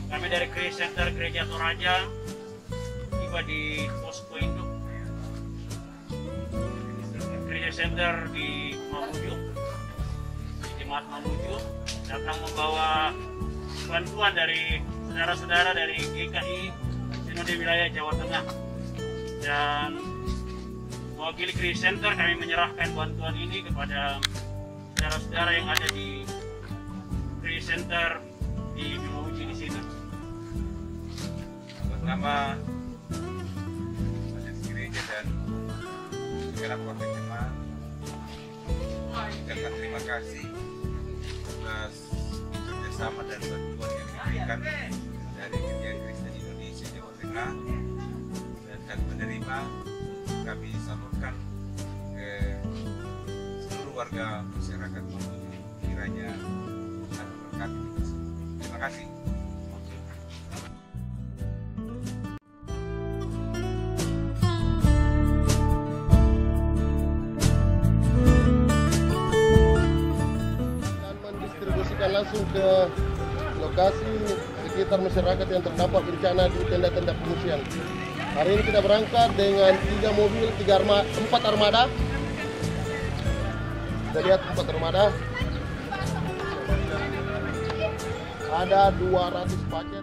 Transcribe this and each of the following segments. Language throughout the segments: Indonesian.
Kami dari Gereja Center Gereja Toraja tiba di posko induk Gereja Center di Mamuju, di Jemaat Mamuju, datang membawa bantuan dari saudara-saudara dari GKI Sinode Wilayah Jawa Tengah. Dan mewakili Gereja Center, kami menyerahkan bantuan ini kepada saudara-saudara yang ada di Gereja Center di Mamuju di sini. Nama Majelis Gereja dan segenap warga jemaat, ucapkan terima kasih atas kerjasama dan bantuan yang diberikan dari Gereja Kristen Indonesia Jawa Tengah, dan kami menerima, kami salurkan ke seluruh warga masyarakat Mamuju, kiranya Tuhan memberkati. Terima kasih. Langsung ke lokasi sekitar masyarakat yang terdampak bencana di tenda-tenda pengungsian. Hari ini kita berangkat dengan 3 mobil, 4 armada. Kita lihat 4 armada. Ada 200 paket.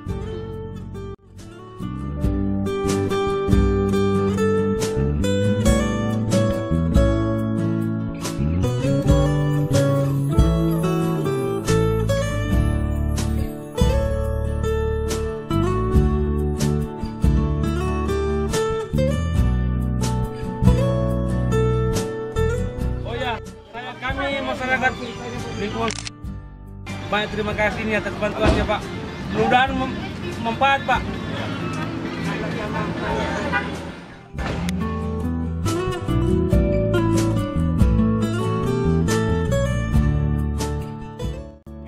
Kami masyarakat lingkungan banyak terima kasih nih atas bantuannya Pak. Mudah-mudahan mempanfaat Pak.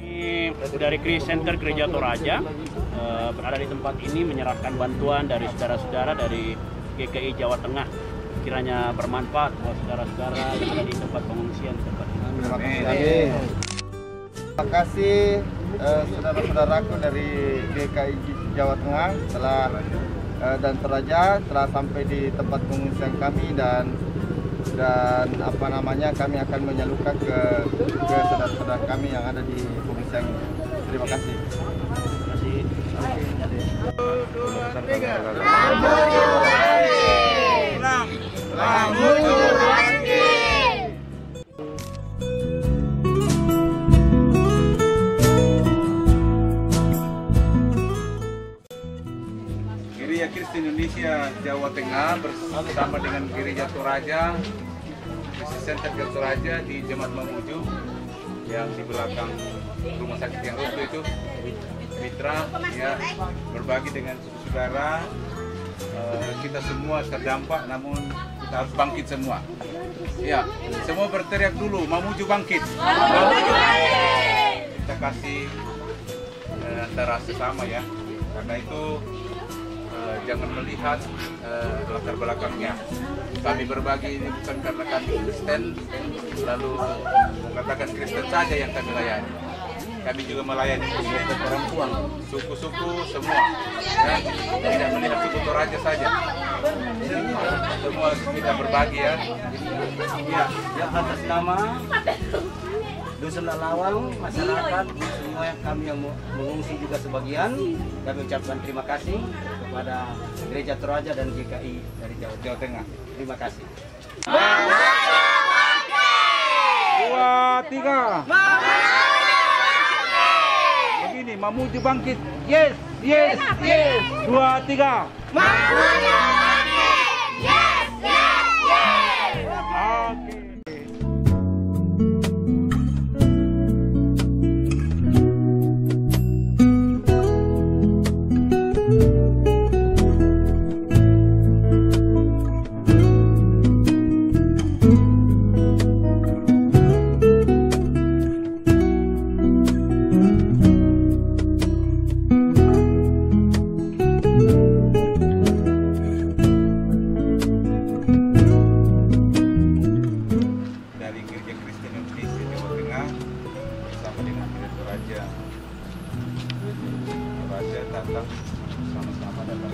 Ini dari Gereja Center Gereja Toraja berada di tempat ini menyerahkan bantuan dari saudara-saudara dari GKI Jawa Tengah. Kiranya bermanfaat buat saudara-saudara yang ada di tempat pengungsian tempat ini. Terima kasih. Terima kasih saudara-saudaraku dari GKI Jawa Tengah dan Toraja telah sampai di tempat pengungsian kami dan kami akan menyalurkan ke saudara-saudara kami yang ada di pengungsian. Terima kasih. Terima kasih. Gereja Kristen Indonesia Jawa Tengah bersama dengan Gereja Toraja, Gereja Center Gereja Toraja di Jemaat Mamuju yang di belakang rumah sakit yang runtuh itu, mitra ya, berbagi dengan saudara. Kita semua terdampak, namun kita harus bangkit semua. Ya, semua berteriak dulu, Mamuju bangkit. Mamuju bangkit. Kita kasih antara sesama ya. Karena itu jangan melihat latar belakangnya. Kami berbagi ini bukan karena kami Kristen, lalu mengatakan Kristen saja yang kami layani. Kami juga melayani suku perempuan, suku-suku semua, dan tidak melihat suku Toraja saja. Semua kita berbagi ya. Ya atas nama Dusun Lalawang, masyarakat, semua yang kami yang mengungsi juga sebagian, kami ucapkan terima kasih kepada Gereja Toraja dan GKI dari Jawa Tengah. Terima kasih. 2, 3. Begini, Mamuju bangkit. Yes, yes, yes. 2, 3. Mamuju bangkit. Yes, yes, yes. Oke. datang sama-sama dapat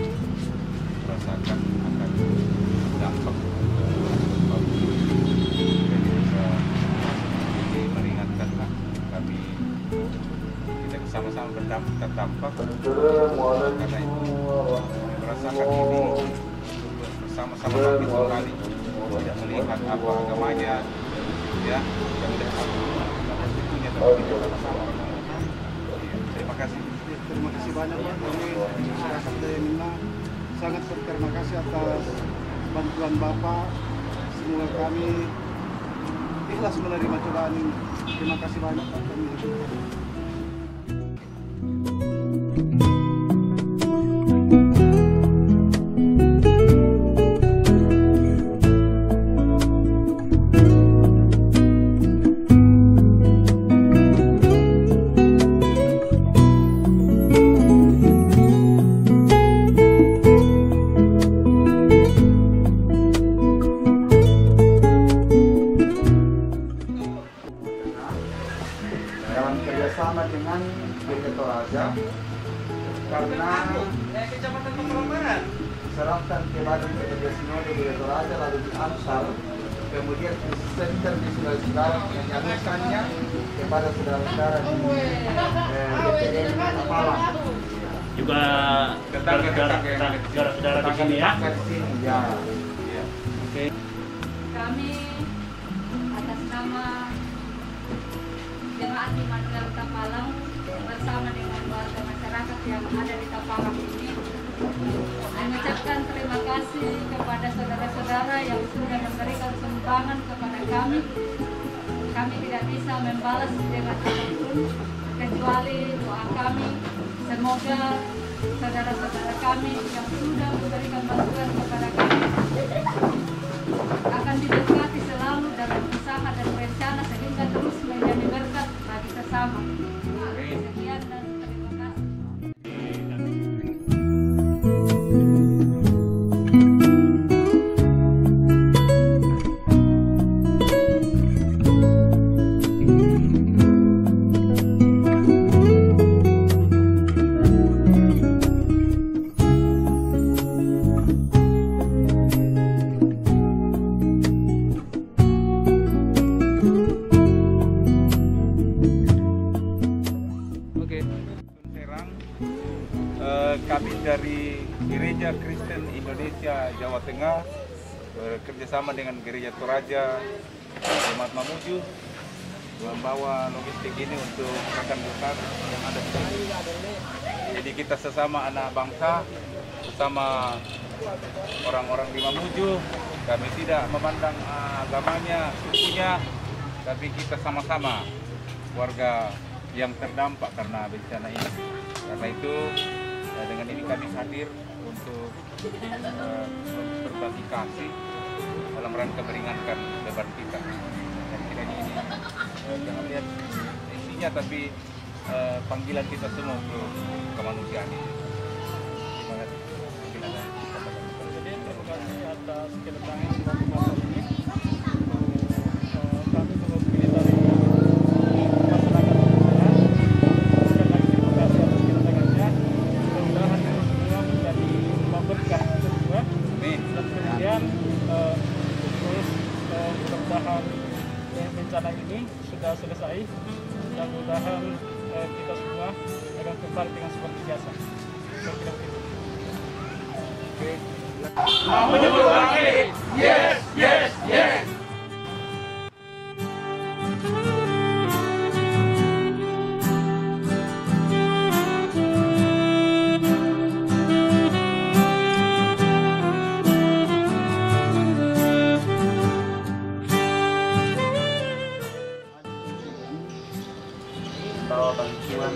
merasakan akan dampak jadi bisa meringankanlah kami kita sama-sama terdampak karena itu kami merasakan ini bersama-sama kami kembali tidak melihat apa agamanya ya yang tidak tahu tentunya tapi kita sama-sama. Terima kasih. Terima kasih banyak Pak. Kami masyarakat Daya Mina sangat berterima kasih atas bantuan Bapak. Semoga kami ikhlas menerima cobaan ini. Terima kasih banyak Pak. Kami dalam kerjasama dengan Gereja Toraja karena serahkan kepada Gereja Sinode Gereja Toraja lalu diantar kemudian center di saudara-saudara menyalurkannya kepada saudara-saudara di DPR Malang Juga saudara-saudara di sini ya. Ya. Oke. Kami atas nama Jemaat Immanuel Tapalang bersama dengan warga masyarakat yang ada di Tapalang ini mengucapkan terima kasih kepada saudara-saudara yang sudah memberikan sumbangan kepada kami. Kami tidak bisa membalas dengan apapun kecuali doa kami. Semoga saudara-saudara kami yang sudah memberikan bantuan kepada kami akan diberkati selalu dalam usaha dan rencana sehingga terus menjadi berkat bagi sesama. Sekian dan terima kasih. Kami dari Gereja Kristen Indonesia Jawa Tengah bekerjasama dengan Gereja Toraja Jemaat Mamuju membawa logistik ini untuk rekan besar yang ada di sini. Jadi kita sesama anak bangsa, sesama orang-orang di Mamuju, kami tidak memandang agamanya, sukunya, tapi kita sama-sama warga yang terdampak karena bencana ini. Karena itu dengan ini kami hadir untuk berbagi kasih dalam rangka meringankan beban kita. Dan kiranya ini jangan lihat isinya, tapi panggilan kita semua untuk kemanusiaan ini. Terima kasih. Jadi terima kasih atas kedatangan Bapak ini. Kami mewakili dari masyarakat Indonesia. Sekali lagi terima kasih atas kedatangannya. Mudah-mudahan ini semua menjadi berkah semua. Dan kemudian terus mudah-mudahan bencana ini sudah selesai. Dan mudah-mudahan kita semua akan kembali dengan seperti biasa. Saya kira begitu. Mamuju bangkit! Yes, yes, yes! Bahwa bantuan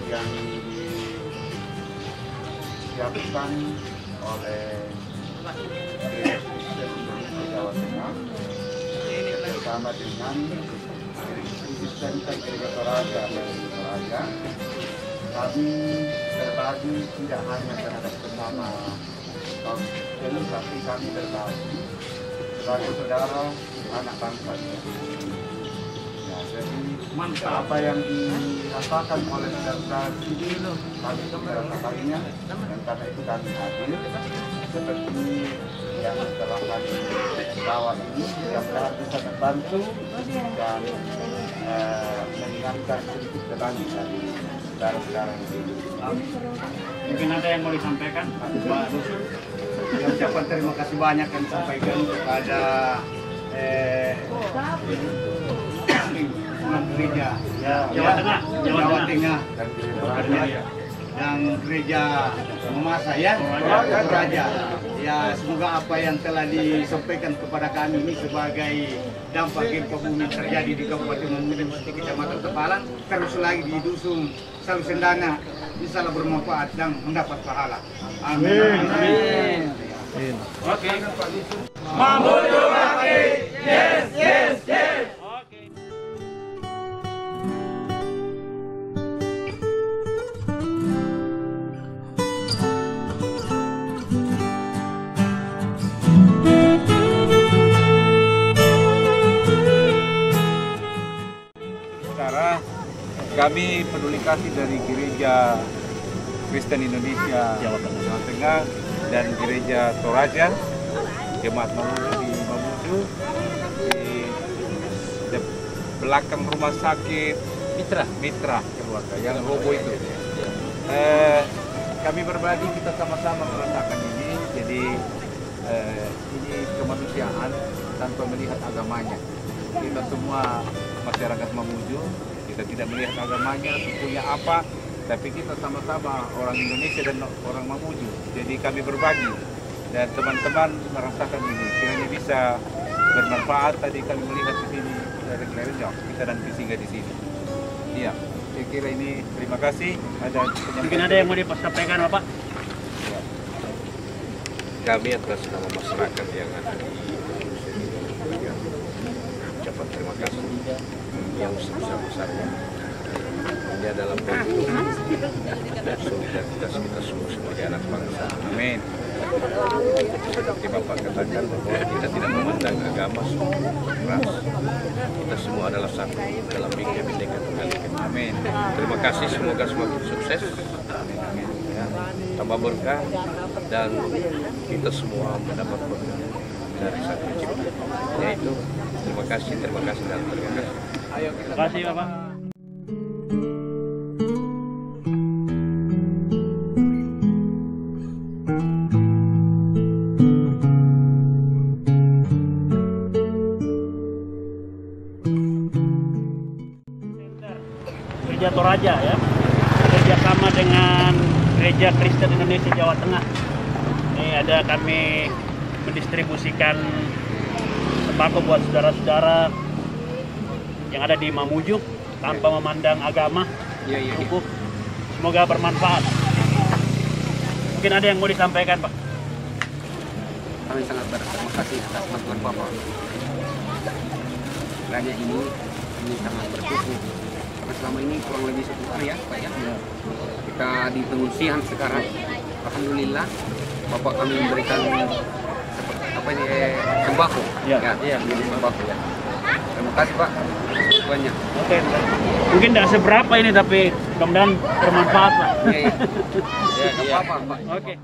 yang disiapkan oleh Gereja Kristen Indonesia Jawa Tengah bersama dengan Kristen Gereja Toraja dan Toraja, kami berbagi tidak hanya terhadap sesama kaum Kristen, tapi kami berbagi sebagai saudara anak bangsa. Ya, Mantap. Apa yang dirasakan oleh saudara ini kami beberapa kalinya, dan karena itu kami hadir seperti yang telah kami bawa ini, mudah-mudahan bisa terbantu dan meringankan sedikit beban dari saudara-saudara yang di Islam. Mungkin ada yang mau disampaikan, Pak Dusun? Saya ucapkan terima kasih banyak yang disampaikan kepada gereja Jawa Tengah. Jawa Tengah Dan di Toraja. dan gereja Mamasa ya, Toraja. Ya, semoga apa yang telah disampaikan kepada kami ini sebagai dampak gempa bumi terjadi di Kabupaten Mamuju di Kecamatan Tepalan terus lagi di dusun Salu Sendana, insyaallah bermanfaat dan mendapat pahala. Amin. Amin. Oke. Mamuju Bakti, yes, yes, yes. Oke. Saudara, kami peduli kasih dari Gereja Kristen Indonesia Jawa Tengah dan Gereja Toraja, Jemaat Mamuju di Mamuju, di belakang rumah sakit Mitra keluarga yang roboh itu. Kami berbagi, kita sama-sama merasakan ini. Jadi ini kemanusiaan tanpa melihat agamanya. Kita semua masyarakat Mamuju, kita tidak melihat agamanya, sukunya apa, tapi kita sama-sama orang Indonesia dan orang Mamuju. Jadi kami berbagi dan teman-teman merasakan ini. Kiranya bisa bermanfaat. Tadi kami melihat di sini dari Klerenjok, kita dan singgah di sini. Iya, saya kira ini terima kasih. Mungkin ada yang mau disampaikan, Bapak? Ya. Kami atas nama masyarakat yang ada di Indonesia ucapan terima kasih yang sebesar-besarnya. Ini adalah bentuk dan solidaritas kita semua sebagai anak bangsa. Amin. Seperti Bapak katakan bahwa kita tidak memandang agama, suku, ras. Kita semua adalah satu dalam Bhinneka Tunggal Ika. Amin. Terima kasih, semoga semakin sukses, tambah berkah, dan kita semua mendapat berkah dari Sang Pencipta. Yaitu terima kasih, dan terima kasih. Terima kasih, Bapak. Gereja Toraja ya, kerjasama dengan Gereja Kristen Indonesia Jawa Tengah. Ini ada kami mendistribusikan sembako buat saudara-saudara yang ada di Mamuju tanpa memandang agama, suku. Semoga bermanfaat. Mungkin ada yang mau disampaikan, Pak? Kami sangat berterima kasih atas bantuan Bapak. Kiranya ini sangat bersyukur. Karena selama ini kurang lebih 1 hari ya, Pak ya. Kita di pengungsian sekarang. Alhamdulillah, Bapak kami memberikan sembako. Iya. Sembako ya. Terima kasih Pak. Banyak. Oke. Mungkin tidak seberapa ini, tapi mudah-mudahan bermanfaat, Pak. Iya. Apa-apa, Pak. Oke.